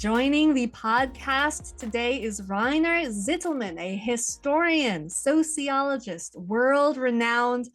Joining the podcast today is Rainer Zitelmann, a historian, sociologist, world-renowned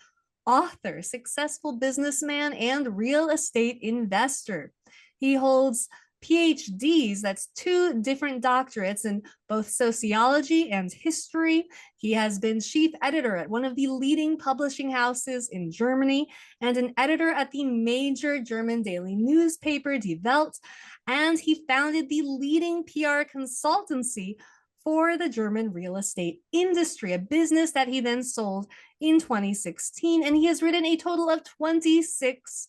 author, successful businessman, and real estate investor. He holds PhDs, that's 2 different doctorates in both sociology and history. He has been chief editor at one of the leading publishing houses in Germany and an editor at the major German daily newspaper Die Welt, and he founded the leading PR consultancy for the German real estate industry, a business that he then sold in 2016. And he has written a total of 26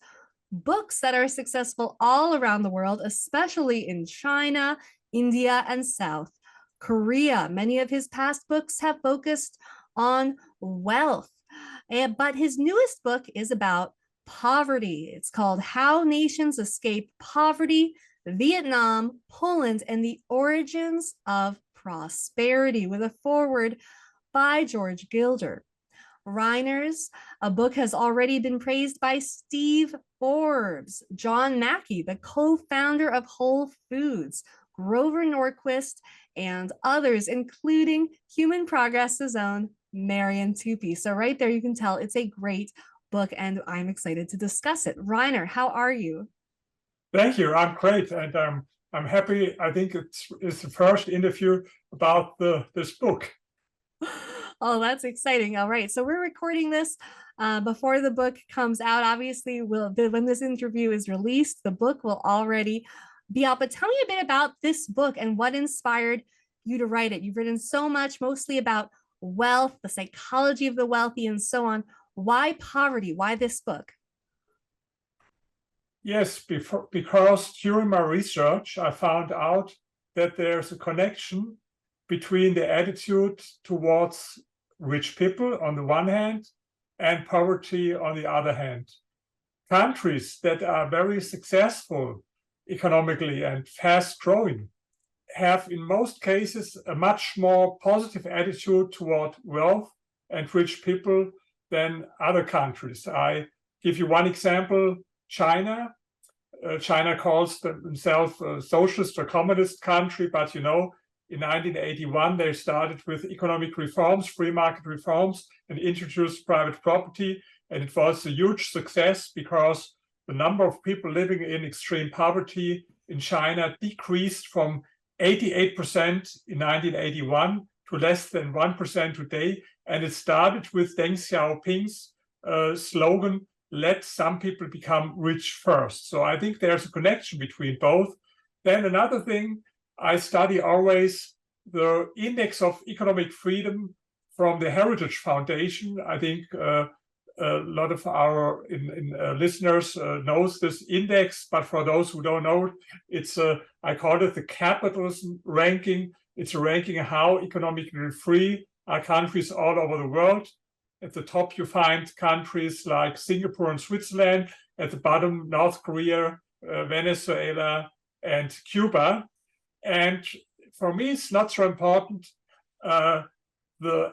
books that are successful all around the world, especially in China, India, and South Korea. Many of his past books have focused on wealth, but his newest book is about poverty. It's called How Nations Escape Poverty, Vietnam, Poland, and the Origins of Prosperity, with a foreword by George Gilder. Reiner's book has already been praised by Steve Forbes, John Mackey, the co-founder of Whole Foods, Grover Norquist, and others, including Human Progress's own Marian Tupy. So right there, you can tell it's a great book, and I'm excited to discuss it. Rainer, how are you? Thank you. I'm great, and I'm happy. I think it's the first interview about this book. Oh, that's exciting. All right, so we're recording this before the book comes out. Obviously, when this interview is released, the book will already be out. But tell me a bit about this book and what inspired you to write it. You've written so much, mostly about wealth, the psychology of the wealthy, and so on. Why poverty? Why this book? Yes, because during my research, I found out that there's a connection between the attitude towards rich people on the one hand and poverty on the other hand. Countries that are very successful economically and fast growing have in most cases a much more positive attitude toward wealth and rich people than other countries. I give you one example, China. China calls themselves a socialist or communist country, but in 1981, they started with economic reforms, free market reforms, and introduced private property. And it was a huge success because the number of people living in extreme poverty in China decreased from 88% in 1981 to less than 1% today. And it started with Deng Xiaoping's slogan, let some people become rich first. So I think there's a connection between both. Then another thing, I study always the index of economic freedom from the Heritage Foundation. I think a lot of our listeners knows this index, but for those who don't know it, I call it the capitalism ranking. It's a ranking of how economically free are countries all over the world. At the top, you find countries like Singapore and Switzerland. At the bottom, North Korea, Venezuela, and Cuba. And for me, it's not so important the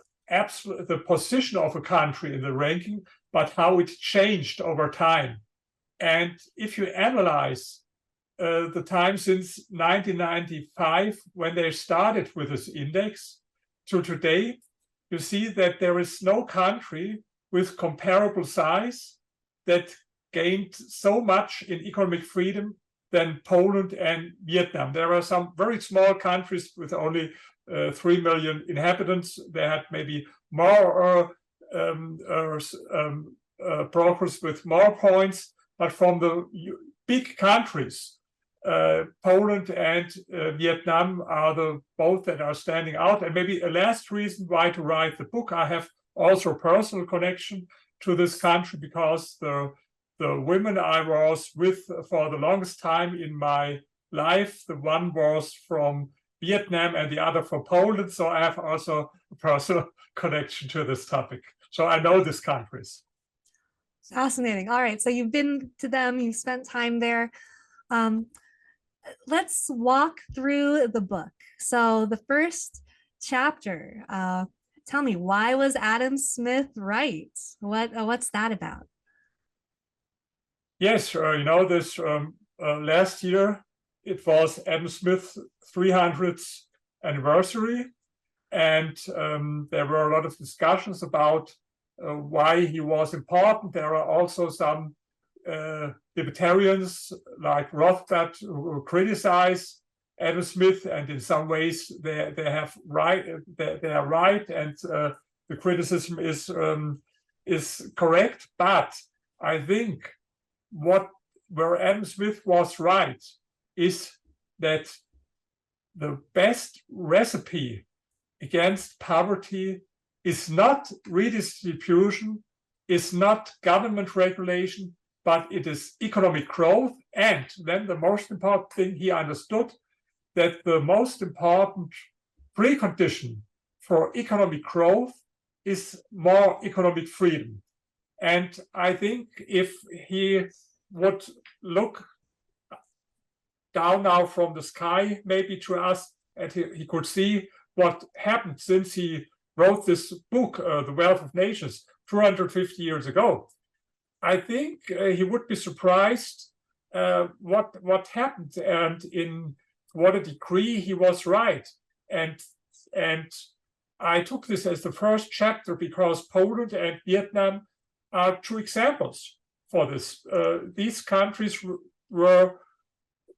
position of a country in the ranking, but how it changed over time. And if you analyze the time since 1995, when they started with this index, to today, you see that there is no country with comparable size that gained so much in economic freedom than Poland and Vietnam. There are some very small countries with only 3 million inhabitants. They had maybe more progress with more points, but from the big countries, Poland and Vietnam are both that are standing out. And maybe a last reason why to write the book, I have also a personal connection to this country because the women I was with for the longest time in my life, the one was from Vietnam and the other from Poland. So I have also a personal connection to this topic. So I know these countries. Fascinating. All right. So you've been to them, you've spent time there. Let's walk through the book. So the first chapter, tell me, why was Adam Smith right? What's that about? Yes, this last year, it was Adam Smith's 300th anniversary, and there were a lot of discussions about why he was important. There are also some libertarians like Rothbard who criticize Adam Smith, and in some ways they have right. They are right, and the criticism is correct. But I think where Adam Smith was right is that the best recipe against poverty is not redistribution, is not government regulation, but it is economic growth. And then the most important thing, he understood that the most important precondition for economic growth is more economic freedom. And I think if he would look down now from the sky, maybe to us, and he could see what happened since he wrote this book, The Wealth of Nations, 250 years ago. I think he would be surprised what happened, and in what a degree he was right. And I took this as the first chapter because Poland and Vietnam are two examples for this. These countries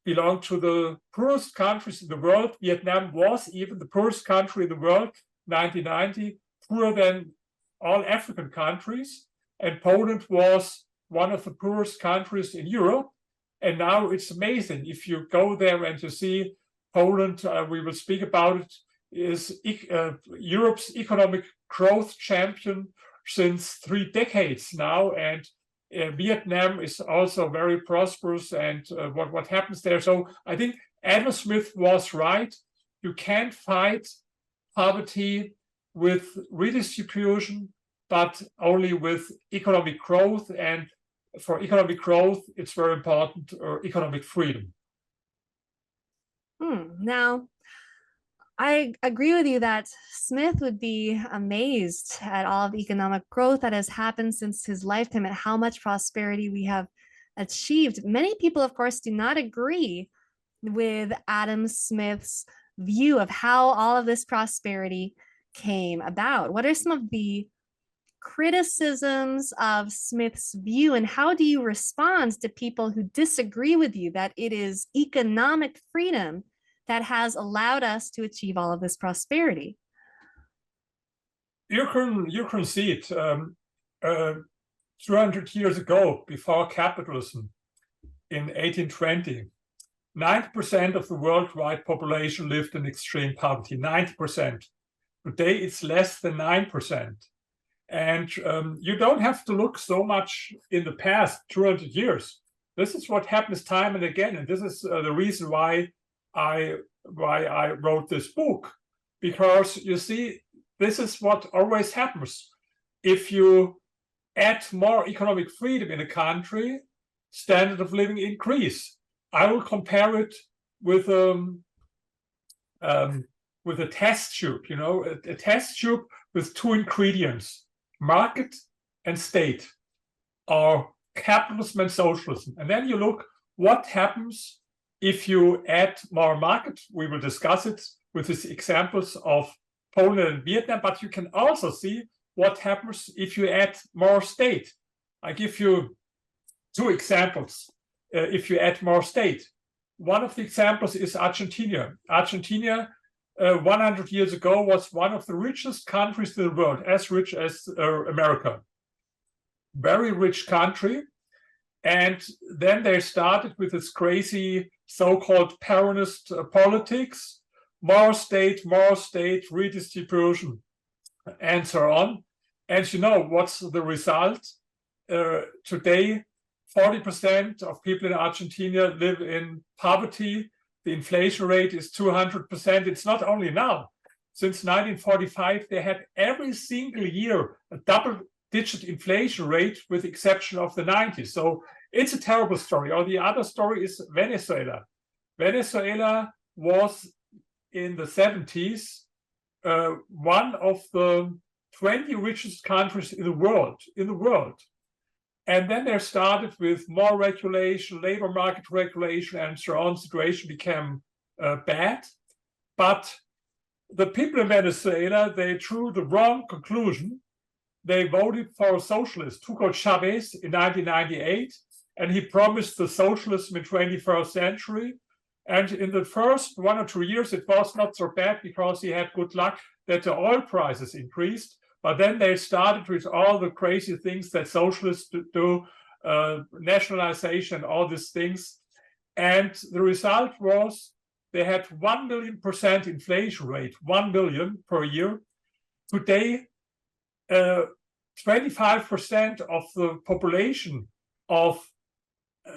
belong to the poorest countries in the world. Vietnam was even the poorest country in the world, 1990, poorer than all African countries. And Poland was one of the poorest countries in Europe. And now it's amazing. If you go there and you see Poland, we will speak about it, is Europe's economic growth champion since 3 decades now. And Vietnam is also very prosperous, and what happens there. So I think Adam Smith was right. You can't fight poverty with redistribution, but only with economic growth. And for economic growth, it's very important economic freedom. Now, I agree with you that Smith would be amazed at all of the economic growth that has happened since his lifetime and how much prosperity we have achieved. Many people, of course, do not agree with Adam Smith's view of how all of this prosperity came about. What are some of the criticisms of Smith's view, and how do you respond to people who disagree with you that it is economic freedom that has allowed us to achieve all of this prosperity? You can see it 200 years ago, before capitalism, in 1820, 90% of the worldwide population lived in extreme poverty. 90%. Today, it's less than 9%. And you don't have to look so much in the past 200 years. This is what happens time and again, and this is the reason why I wrote this book, because you see, this is what always happens. If you add more economic freedom in a country, standard of living increase. I will compare it with a test tube. You know, a test tube with 2 ingredients: market and state, or capitalism and socialism. And then you look what happens if you add more market. We will discuss it with these examples of Poland and Vietnam, but you can also see what happens if you add more state. I give you 2 examples. If you add more state, one of the examples is Argentina. Argentina, 100 years ago, was one of the richest countries in the world, as rich as America. Very rich country. And then they started with this crazy so-called Peronist politics: more state, redistribution, and so on. And you know what's the result? Today, 40% of people in Argentina live in poverty. The inflation rate is 200%. It's not only now. Since 1945, they had every single year a double-digit inflation rate, with the exception of the 90s. So it's a terrible story. Or the other story is Venezuela. Venezuela was in the 70s one of the 20 richest countries in the world. And then they started with more regulation, labor market regulation, and so on. Situation became bad. But the people in Venezuela, they drew the wrong conclusion. They voted for a socialist, Hugo Chavez, in 1998, and he promised the socialism in 21st century. And in the first 1 or 2 years, it was not so bad because he had good luck that the oil prices increased. But then they started with all the crazy things that socialists do, nationalization, all these things. And the result was they had 1 million% inflation rate, 1 million per year. Today, 25% of the population of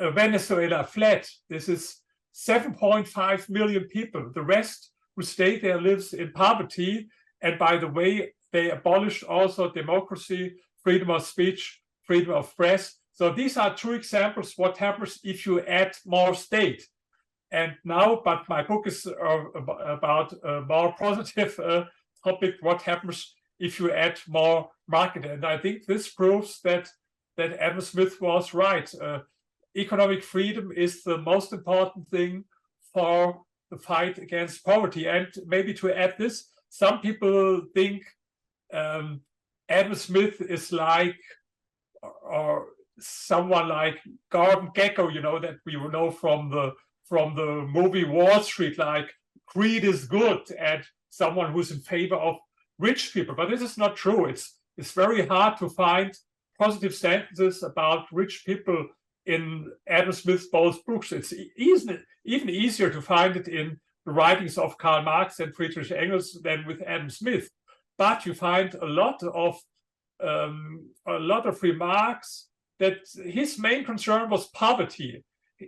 Venezuela fled. This is 7.5 million people. The rest who stayed there lives in poverty. And by the way, they abolished also democracy, freedom of speech, freedom of press. So these are two examples what happens if you add more state. And now, but my book is about a more positive topic, what happens if you add more market. And I think this proves that Adam Smith was right. Economic freedom is the most important thing for the fight against poverty. And maybe to add this, some people think Adam Smith is like, or someone like Gordon Gekko, you know, that we know from the movie Wall Street, like greed is good, and someone who's in favor of rich people. But this is not true. It's very hard to find positive sentences about rich people in Adam Smith's both books. It's even easier to find it in the writings of Karl Marx and Friedrich Engels than with Adam Smith. But you find a lot of remarks that his main concern was poverty.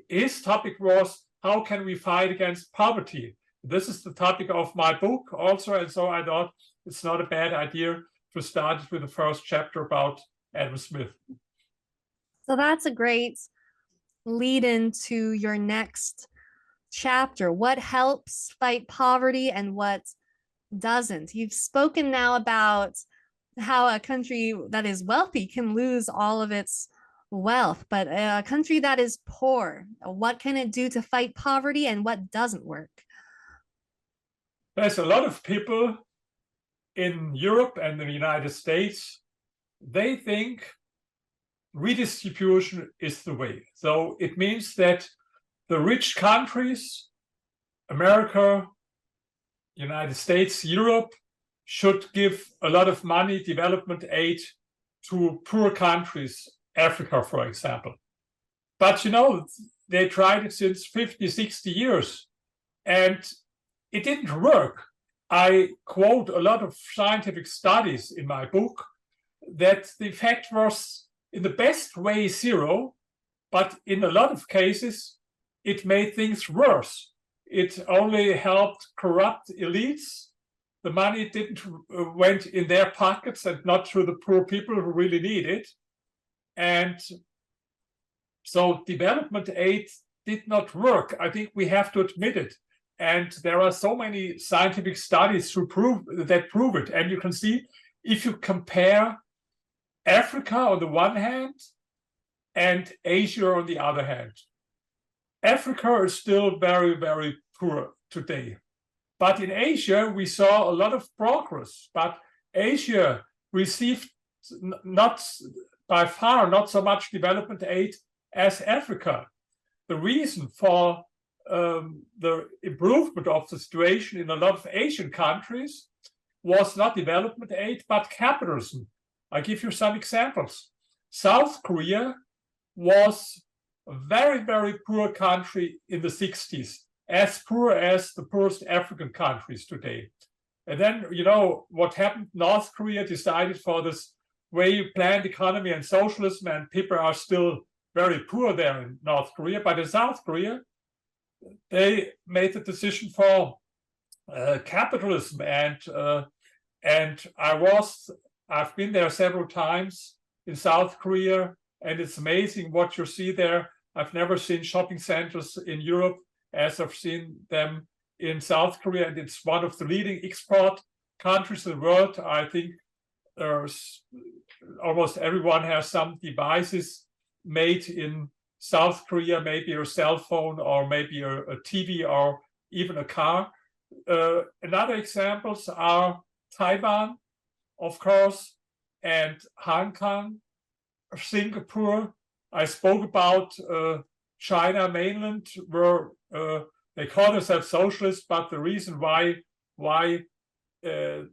His topic was, how can we fight against poverty? This is the topic of my book also, and so I thought it's not a bad idea to start with the first chapter about Adam Smith. So that's a great lead into your next chapter. What helps fight poverty and what doesn't? You've spoken now about how a country that is wealthy can lose all of its wealth, but a country that is poor, what can it do to fight poverty and what doesn't work? There's a lot of people in Europe and the United States, they think redistribution is the way. So it means that the rich countries, America, United States, Europe, should give a lot of money, development aid, to poor countries, Africa, for example. But, you know, they tried it since 50, 60 years, and it didn't work. I quote a lot of scientific studies in my book that the effect was, in the best way, zero, but in a lot of cases, it made things worse. It only helped corrupt elites. The money didn't went in their pockets and not to the poor people who really need it. And so development aid did not work. I think we have to admit it. And there are so many scientific studies to prove it. And you can see, if you compare Africa on the one hand and Asia on the other hand, Africa is still very, very poor today. But in Asia, we saw a lot of progress. But Asia received not by far not so much development aid as Africa. The reason for the improvement of the situation in a lot of Asian countries was not development aid, but capitalism. I'll give you some examples. South Korea was a very, very poor country in the 60s, as poor as the poorest African countries today. And then, you know, what happened? North Korea decided for this way planned economy and socialism, and people are still very poor there in North Korea. But in South Korea, they made the decision for capitalism, and I've been there several times in South Korea, and it's amazing what you see there. I've never seen shopping centers in Europe as I've seen them in South Korea, and it's one of the leading export countries in the world. I think there's almost everyone has some devices made in South Korea, maybe a cell phone or maybe a TV or even a car. Another examples are Taiwan, of course, and Hong Kong, Singapore. I spoke about China mainland, where they call themselves socialists, but the reason why the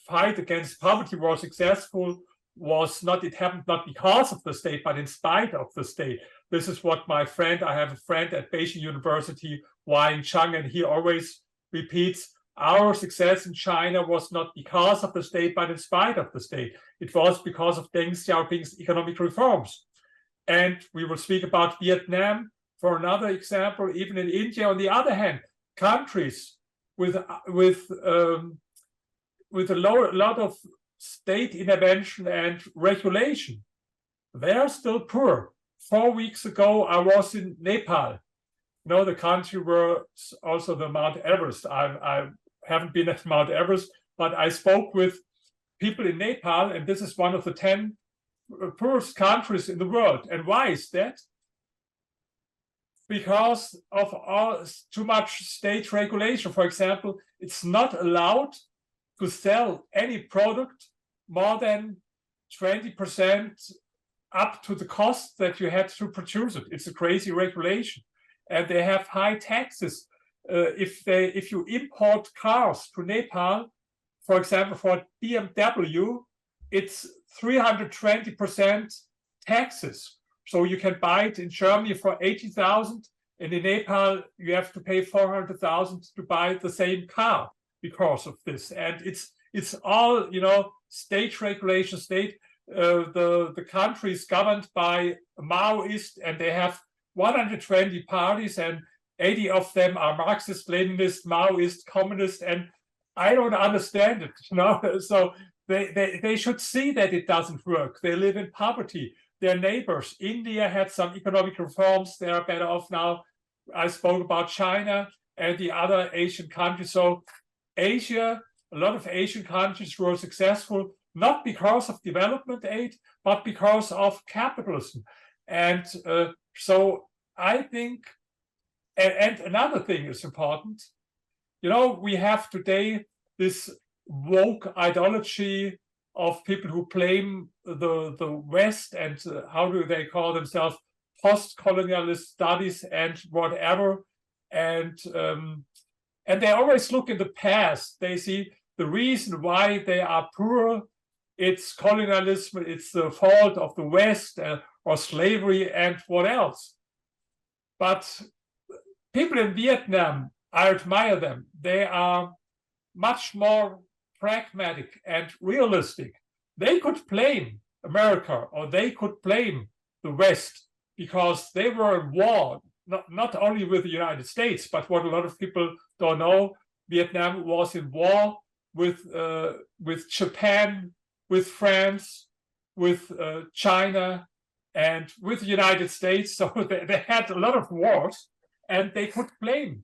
fight against poverty was successful was not, it happened not because of the state, but in spite of the state. This is what I have a friend at Beijing University, Wang Chang, and he always repeats, our success in China was not because of the state, but in spite of the state. It was because of Deng Xiaoping's economic reforms. And we will speak about Vietnam for another example. Even in India, on the other hand, countries with a lot of state intervention and regulation, they are still poor. 4 weeks ago, I was in Nepal, the country where also the Mount Everest. I haven't been at Mount Everest, but I spoke with people in Nepal, and this is one of the 10 poorest countries in the world. And why is that? Because of too much state regulation. For example, it's not allowed to sell any product more than 20% up to the cost that you had to produce it. It's a crazy regulation. And they have high taxes. If you import cars to Nepal, for example, for BMW, it's 320% taxes. So you can buy it in Germany for 80,000, and in Nepal you have to pay 400,000 to buy the same car because of this. And it's all state regulation. The country is governed by Maoist, and they have 120 parties, and 80 of them are Marxist, Leninist, Maoist, Communist, and I don't understand it. So they should see that it doesn't work. They live in poverty. Their neighbors, India, had some economic reforms. They are better off now. I spoke about China and the other Asian countries. So Asia, a lot of Asian countries were successful, not because of development aid, but because of capitalism. And so I think, and another thing is important, we have today this woke ideology of people who blame the West and how do they call themselves, post-colonialist studies and whatever. And they always look in the past. They see the reason why they are poor, it's colonialism, it's the fault of the West or slavery and what else. But people in Vietnam, I admire them. They are much more pragmatic and realistic. They could blame America or they could blame the West because they were in war, not only with the United States, but what a lot of people don't know, Vietnam was in war with Japan, with France, with China, and with the United States. So they had a lot of wars, and they could blame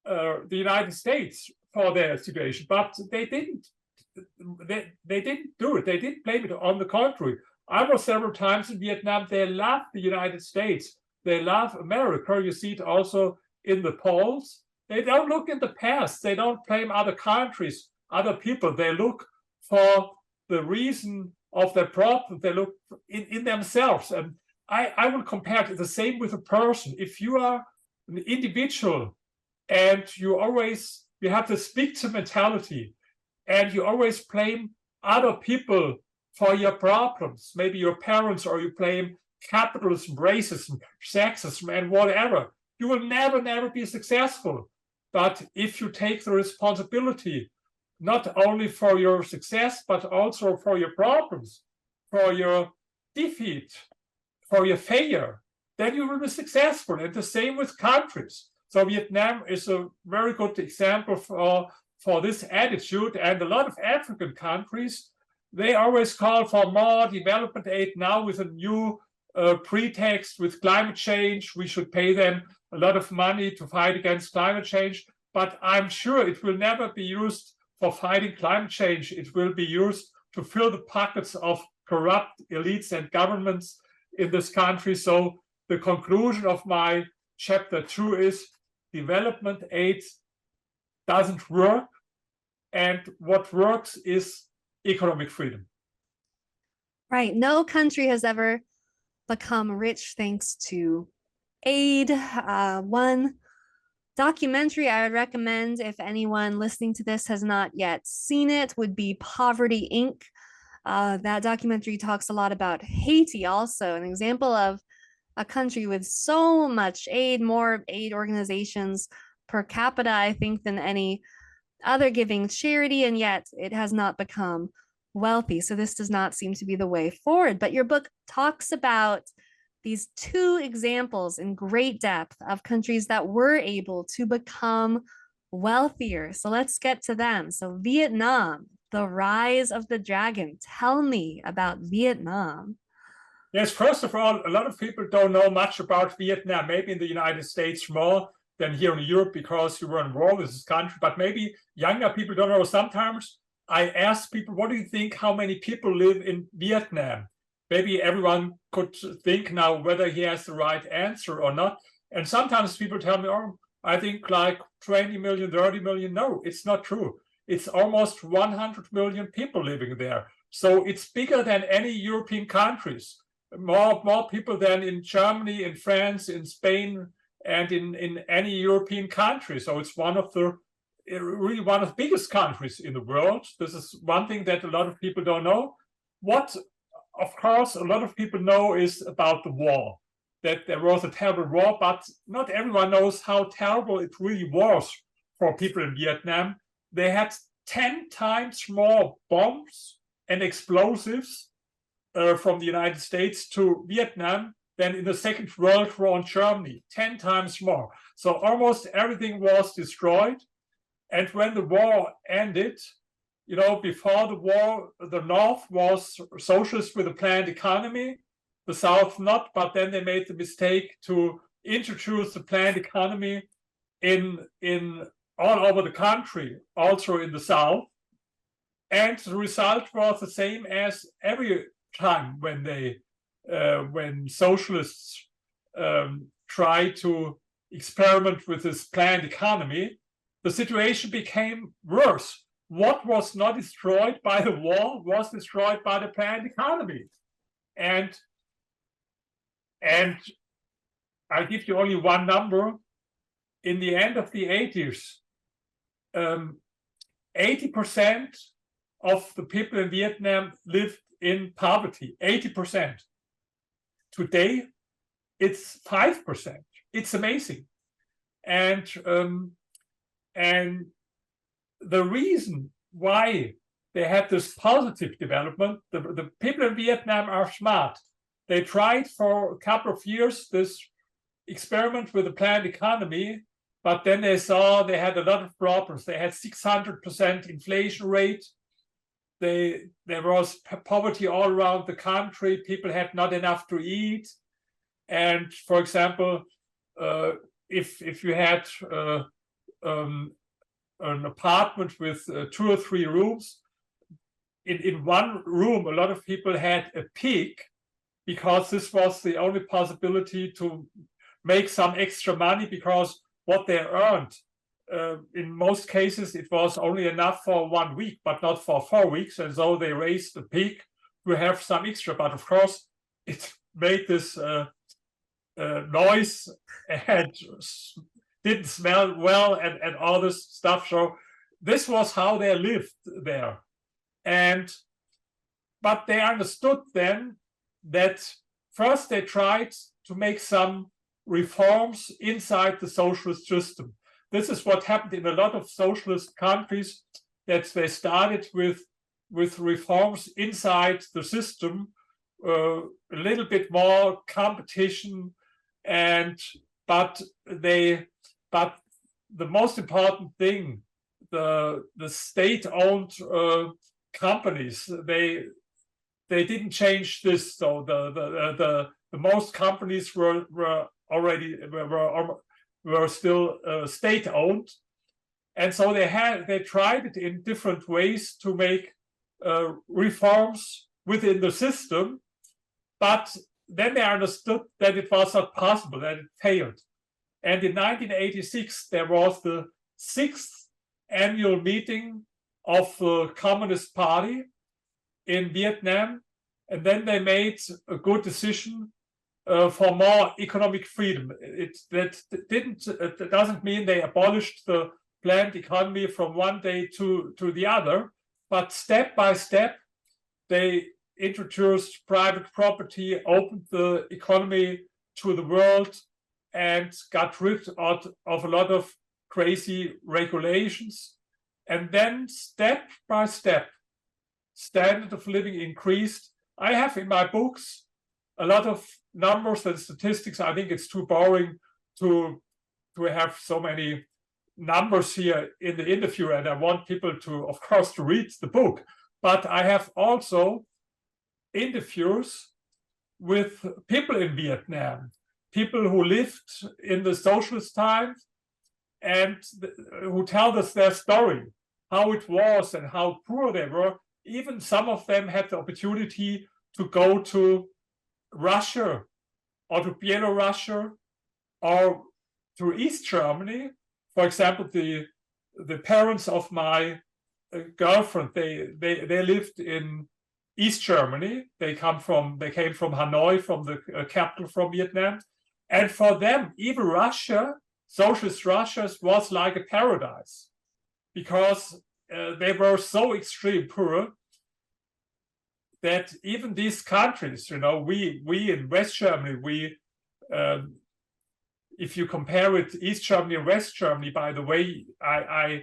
the United States for their situation, but they didn't. They didn't do it. They didn't blame it. On the contrary, I was several times in Vietnam. They love the United States. They love America. You see it also in the polls. They don't look in the past. They don't blame other countries, other people. They look for the reason of their problem. They look in themselves. And I will compare it the same with a person. If you are an individual and you have this victim mentality and you always blame other people for your problems, maybe your parents, or you blame capitalism, racism, sexism, and whatever, you will never be successful. But if you take the responsibility, not only for your success, but also for your problems, for your defeat, for your failure, then you will be successful. And the same with countries. So Vietnam is a very good example for this attitude. And a lot of African countries, they always call for more development aid now with a new pretext with climate change. We should pay them a lot of money to fight against climate change. But I'm sure it will never be used for fighting climate change. It will be used to fill the pockets of corrupt elites and governments in this country. So the conclusion of my chapter 2 is development aid doesn't work, and what works is economic freedom. Right. No country has ever become rich thanks to aid. One documentary I would recommend, if anyone listening to this has not yet seen it, would be Poverty Inc. That documentary talks a lot about Haiti, also an example of a country with so much aid, more aid organizations per capita, I think, than any other giving charity, and yet it has not become wealthy. So this does not seem to be the way forward. But your book talks about these two examples in great depth of countries that were able to become wealthier. So let's get to them. So Vietnam, the rise of the dragon. Tell me about Vietnam. Yes, first of all, a lot of people don't know much about Vietnam, maybe in the United States more than here in Europe because you were in war with this country, but maybe younger people don't know. Sometimes I ask people, what do you think, how many people live in Vietnam? Maybe everyone could think now whether he has the right answer or not. And sometimes people tell me, oh, I think like 20 million, 30 million. No, it's not true. It's almost 100 million people living there. So it's bigger than any European countries. More people than in Germany, in France, in Spain, and in any European country. So it's really one of the biggest countries in the world. This is one thing that a lot of people don't know. What, of course, a lot of people know is about the war, that there was a terrible war, but not everyone knows how terrible it really was for people in Vietnam. They had 10 times more bombs and explosives from the United States to Vietnam than in the Second World War in Germany, 10 times more. So almost everything was destroyed. And when the war ended, before the war, the North was socialist with a planned economy, the South not, but then they made the mistake to introduce the planned economy in all over the country, also in the South. And the result was the same as every time when socialists try to experiment with this planned economy, the situation became worse. What was not destroyed by the war was destroyed by the planned economy. And I'll give you only one number. In the end of the 80s, 80% of the people in Vietnam lived in poverty, 80%. Today, it's 5%. It's amazing. And the reason why they had this positive development, the people in Vietnam are smart. They tried for a couple of years this experiment with the planned economy, but then they saw they had a lot of problems. They had 600% inflation rate. There was poverty all around the country. People had not enough to eat. And for example, if you had an apartment with 2 or 3 rooms, in one room, a lot of people had a pig because this was the only possibility to make some extra money, because what they earned, in most cases, it was only enough for 1 week, but not for 4 weeks. And so they raised the pig to have some extra. But of course, it made this noise and didn't smell well and all this stuff. So this was how they lived there. But they understood then that first they tried to make some reforms inside the socialist system. This is what happened in a lot of socialist countries, that they started with reforms inside the system, a little bit more competition, but the most important thing, the state-owned companies, they didn't change this. So the most companies were still state-owned, and so they tried it in different ways to make reforms within the system, but then they understood that it was not possible, that it failed. And in 1986, there was the 6th annual meeting of the Communist Party in Vietnam. And then they made a good decision for more economic freedom. That doesn't mean they abolished the planned economy from one day to the other, but step by step, they introduced private property, opened the economy to the world, and got rid of a lot of crazy regulations. And then step by step, standard of living increased. I have in my books a lot of numbers and statistics. I think it's too boring to have so many numbers here in the interview, and I want people to, of course, to read the book. But I have also interviews with people in Vietnam, people who lived in the socialist times, and who tell us their story, how it was and how poor they were. Even some of them had the opportunity to go to Russia or to Belarus or to East Germany. For example, the parents of my girlfriend, they lived in East Germany. They came from Hanoi, from the capital, from Vietnam. And for them, even Russia, socialist Russia, was like a paradise, because they were so extreme poor that even these countries, we in West Germany, if you compare it, East Germany and West Germany, by the way, I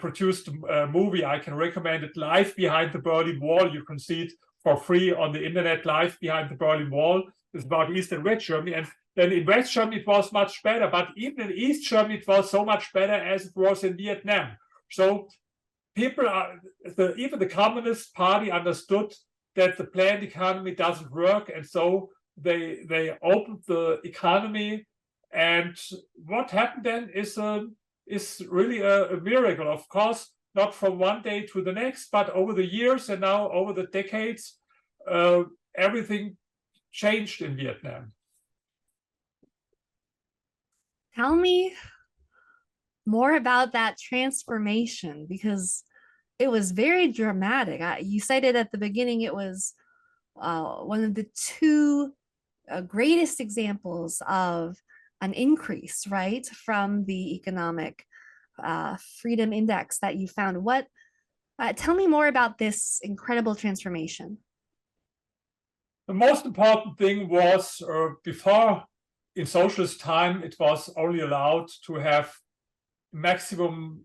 produced a movie. I can recommend it, Life Behind the Berlin Wall. You can see it for free on the internet. Life Behind the Berlin Wall is about East and West Germany. And then in West Germany, it was much better. But even in East Germany, it was so much better as it was in Vietnam. So people even the Communist Party understood that the planned economy doesn't work. And so they opened the economy. And what happened then is really a miracle. Of course, not from one day to the next, but over the years and now over the decades, everything changed in Vietnam. Tell me more about that transformation, because it was very dramatic. You cited at the beginning it was one of the two greatest examples of an increase, right, from the economic freedom index that you found. Tell me more about this incredible transformation. The most important thing was, before, in socialist time, it was only allowed to have maximum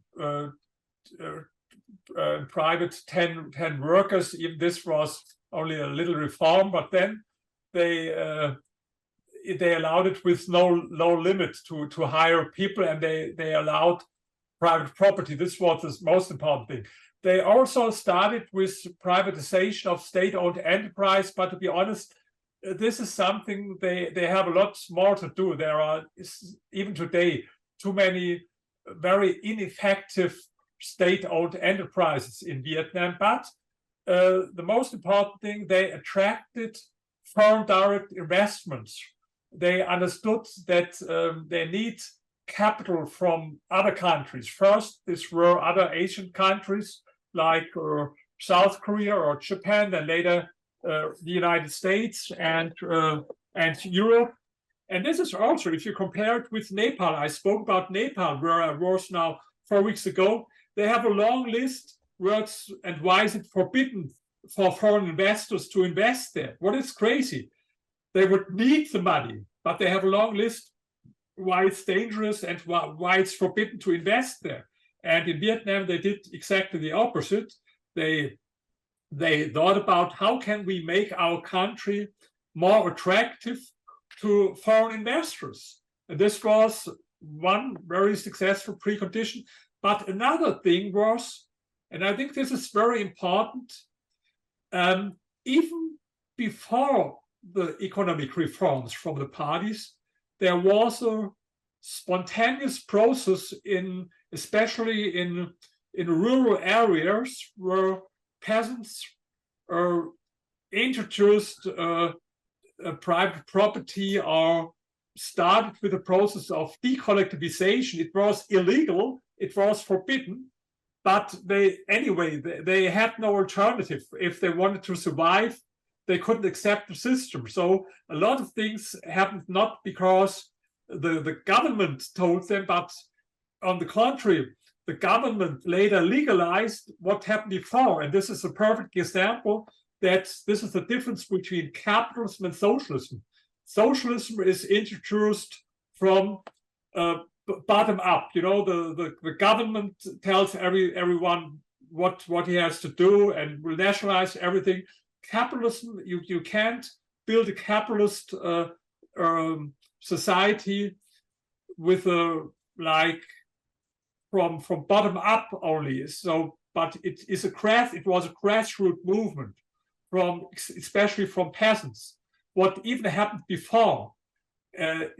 private 10 workers. Even this was only a little reform, but then they allowed it with no limit to hire people, and they allowed private property. This was the most important thing. They also started with privatization of state-owned enterprise, but to be honest, this is something they have a lot more to do. There are, even today, too many very ineffective state-owned enterprises in Vietnam. But the most important thing, they attracted foreign direct investments. They understood that they need capital from other countries. First, these were other Asian countries like South Korea or Japan, then later the United States and Europe. And this is also, if you compare it with Nepal, I spoke about Nepal, where I was now 4 weeks ago. They have a long list words and why is it forbidden for foreign investors to invest there? What is crazy? They would need the money, but they have a long list why it's dangerous and why it's forbidden to invest there. And in Vietnam, they did exactly the opposite. They thought about how can we make our country more attractive to foreign investors. And this was one very successful precondition. But another thing was, and I think this is very important, even before the economic reforms from the parties, there was a spontaneous process especially in rural areas where peasants introduced private property or started with the process of decollectivization. It was illegal, it was forbidden, but they had no alternative. If they wanted to survive, they couldn't accept the system. So a lot of things happened not because the government told them, but on the contrary, the government later legalized what happened before. And this is a perfect example that this is the difference between capitalism and socialism. Socialism is introduced from bottom up. You know, the government tells everyone what he has to do and will nationalize everything. Capitalism, you can't build a capitalist society with a from bottom up only. So, but it was a grassroots movement especially from peasants. What even happened before,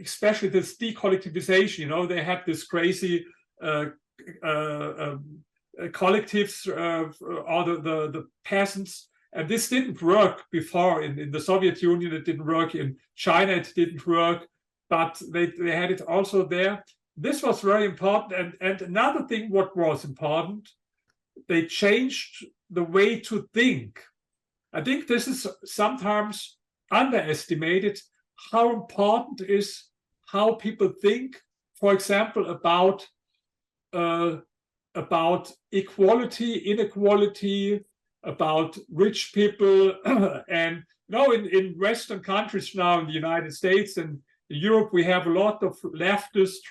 especially this decollectivization, you know, they had this crazy collectives, all the peasants, and this didn't work before in the Soviet Union. It didn't work in China. It didn't work, but they had it also there. This was very important. And another thing, what was important, they changed the way to think. I think this is sometimes underestimated, how important is how people think, for example, about equality, inequality, about rich people. And you know, in Western countries now, in the United States and in Europe, we have a lot of leftist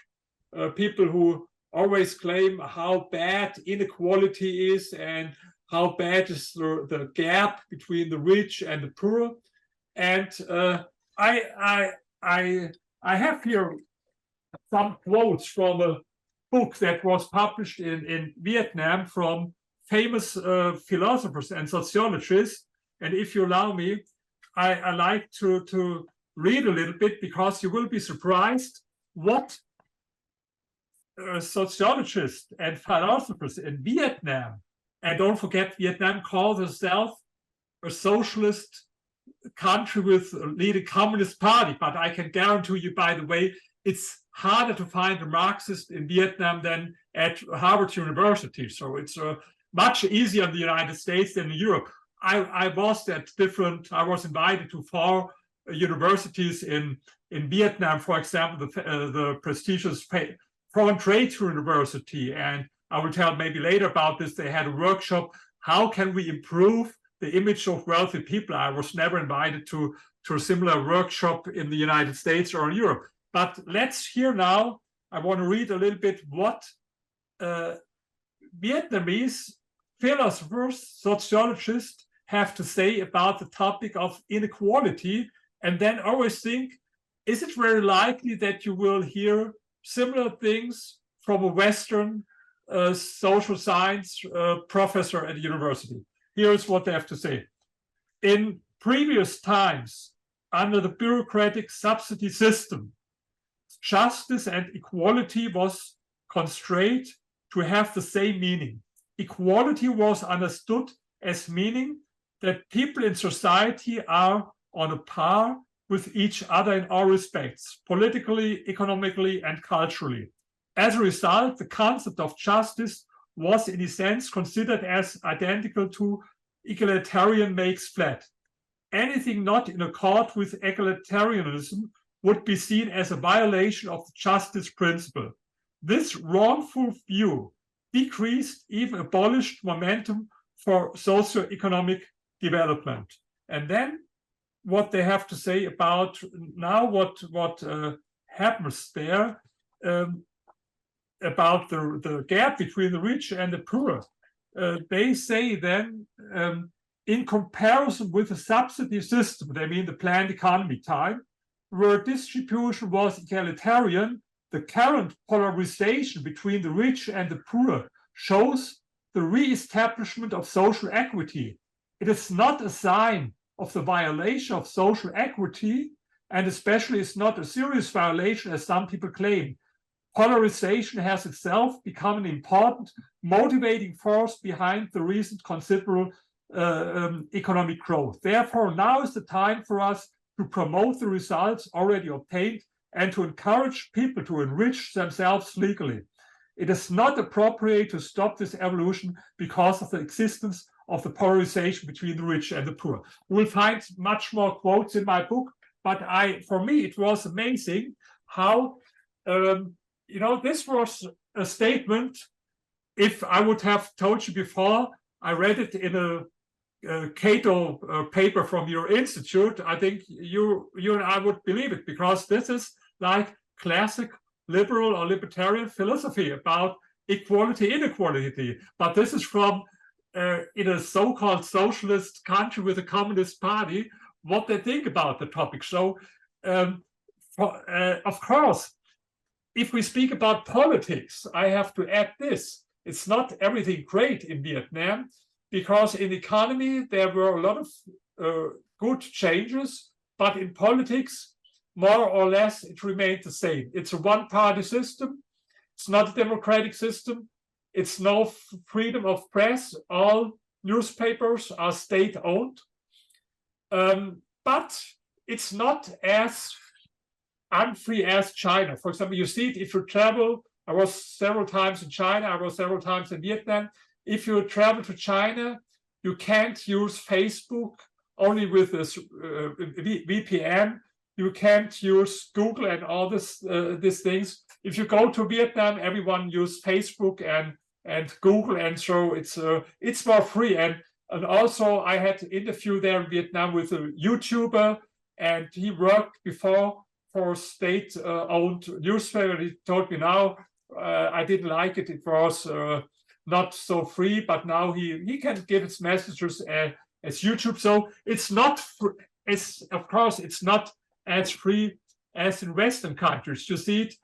people who always claim how bad inequality is and how bad is the gap between the rich and the poor. And I have here some quotes from a book that was published in Vietnam from famous philosophers and sociologists. And if you allow me, I like to read a little bit, because you will be surprised what sociologists and philosophers in Vietnam, and don't forget, Vietnam calls itself a socialist country with a leading communist party. But I can guarantee you, by the way, it's harder to find a Marxist in Vietnam than at Harvard University. So it's much easier in the United States than in Europe. I was invited to 4 universities in Vietnam, for example, the prestigious Foreign Trade University. And I will tell maybe later about this. They had a workshop, how can we improve the image of wealthy people? I was never invited to a similar workshop in the United States or in Europe. But let's hear now, I want to read a little bit what Vietnamese philosophers, sociologists have to say about the topic of inequality. And then always think, is it very likely that you will hear similar things from a Western social science professor at a university? Here's what they have to say. In previous times, under the bureaucratic subsidy system, justice and equality was constrained to have the same meaning. Equality was understood as meaning that people in society are on a par with each other in all respects, politically, economically, and culturally. As a result, the concept of justice was in a sense considered as identical to egalitarian makes flat. Anything not in accord with egalitarianism would be seen as a violation of the justice principle. This wrongful view decreased, even abolished momentum for socio-economic development. And then what they have to say about now what happens there, about the gap between the rich and the poor. They say then, in comparison with the subsidy system, they mean the planned economy time, where distribution was egalitarian, the current polarization between the rich and the poor shows the re-establishment of social equity. It is not a sign of the violation of social equity, and especially it's not a serious violation as some people claim. Polarization has itself become an important motivating force behind the recent considerable economic growth. Therefore, now is the time for us to promote the results already obtained and to encourage people to enrich themselves legally. It is not appropriate to stop this evolution because of the existence of the polarization between the rich and the poor. We'll find much more quotes in my book, but for me, it was amazing how, this was a statement. If I would have told you before, I read it in a Cato paper from your institute, I think you and I would believe it, because this is like classic liberal or libertarian philosophy about equality, inequality. But this is from in a so-called socialist country with a communist party, what they think about the topic. So, of course, if we speak about politics, I have to add this. It's not everything great in Vietnam, because in the economy, there were a lot of good changes, but in politics, more or less, it remained the same. It's a one-party system. It's not a democratic system. It's no freedom of press. All newspapers are state-owned. But it's not as unfree as China. For example, you see it if you travel. I was several times in China. I was several times in Vietnam. If you travel to China, you can't use Facebook only with this VPN. You can't use Google and all these things. If you go to Vietnam, everyone uses Facebook and Google, and so it's more free. And also, I had an interview there in Vietnam with a YouTuber, and he worked before for state-owned newspaper. He told me now, I didn't like it. It was not so free, but now he can give his messages as YouTube. So it's not, of course, it's not as free as in Western countries. You see it.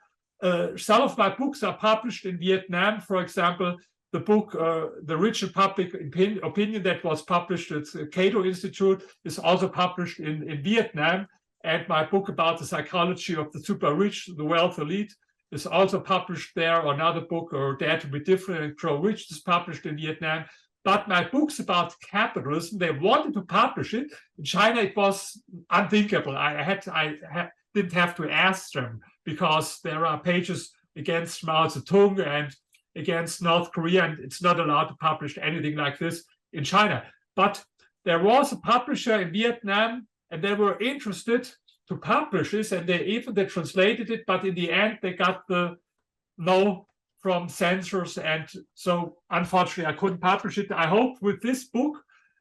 Some of my books are published in Vietnam. For example, the book, The Rich and Public Opinion, that was published at the Cato Institute, is also published in Vietnam. And my book about the psychology of the super rich, the wealth elite, is also published there. Or another book, or Dare to Be Different and Grow Rich, is published in Vietnam. But my books about capitalism, they wanted to publish it. In China, it was unthinkable. I didn't have to ask them, because there are pages against Mao Zedong and against North Korea, and it's not allowed to publish anything like this in China. But there was a publisher in Vietnam, and they were interested to publish this, and they translated it, but in the end, they got the no from censors, and so unfortunately, I couldn't publish it. I hope with this book,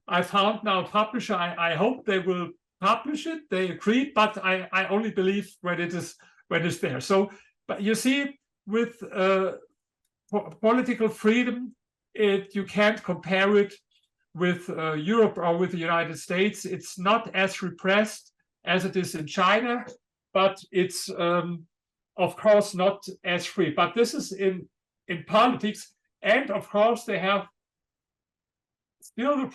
I found now a publisher. I hope they will publish it. They agreed, but I only believe when it's there. So, but you see, with political freedom, you can't compare it with Europe or with the United States. It's not as repressed as it is in China, but it's of course not as free. But this is in politics, and of course they have still the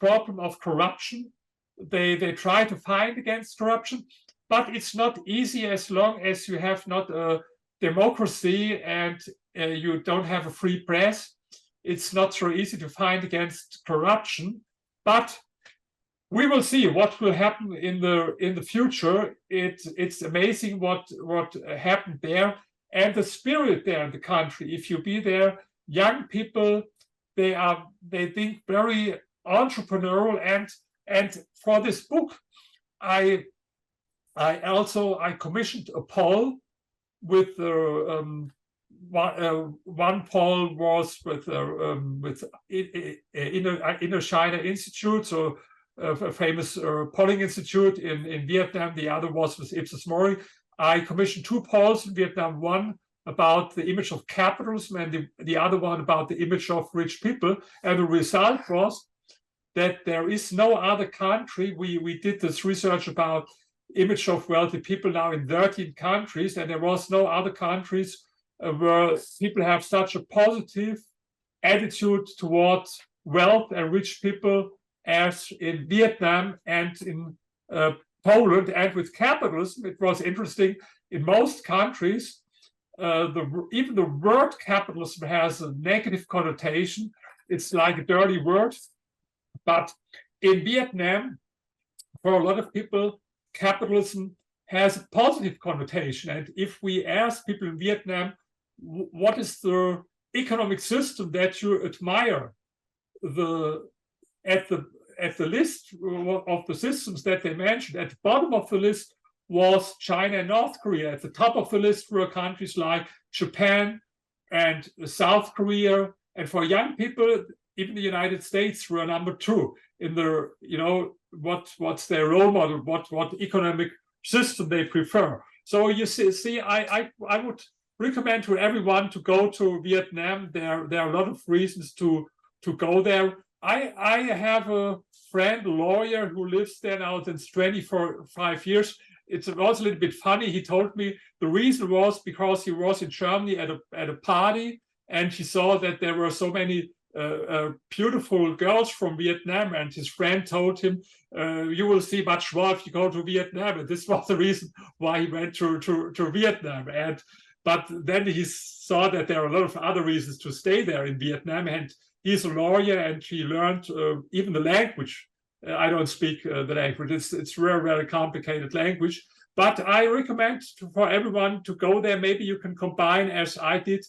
problem of corruption. They try to fight against corruption, but it's not easy as long as you have not a democracy and you don't have a free press. It's not so easy to fight against corruption, but we will see what will happen in the future. It's amazing what happened there, and the spirit there in the country. If you be there, young people, they think very entrepreneurial, and for this book, I commissioned a poll with one poll was with Inner China Institute, so a famous polling institute in Vietnam. The other was with Ipsos Mori. I commissioned two polls in Vietnam, one about the image of capitalism and the other one about the image of rich people. And the result was that there is no other country. We did this research about image of wealthy people now in 13 countries, and there was no other countries where people have such a positive attitude towards wealth and rich people as in Vietnam and in Poland. And with capitalism, it was interesting. In most countries, even the word capitalism has a negative connotation. It's like a dirty word. But in Vietnam, for a lot of people, capitalism has a positive connotation. And if we ask people in Vietnam, what is the economic system that you admire, at the list of the systems that they mentioned, at the bottom of the list was China and North Korea. At the top of the list were countries like Japan and South Korea. And for young people, even the United States were number 2 in the, what's their role model, what economic system they prefer. So you see, I would recommend to everyone to go to Vietnam. There are a lot of reasons to go there. I have a friend, a lawyer, who lives there now since 25 years. It's also a little bit funny. He told me the reason was because he was in Germany at a party, and he saw that there were so many beautiful girls from Vietnam, and his friend told him, you will see much more if you go to Vietnam. And this was the reason why he went to Vietnam. But then he saw that there are a lot of other reasons to stay there in Vietnam, and he's a lawyer, and he learned even the language. I don't speak the language. It's very, very complicated language. But I recommend for everyone to go there. Maybe you can combine, as I did,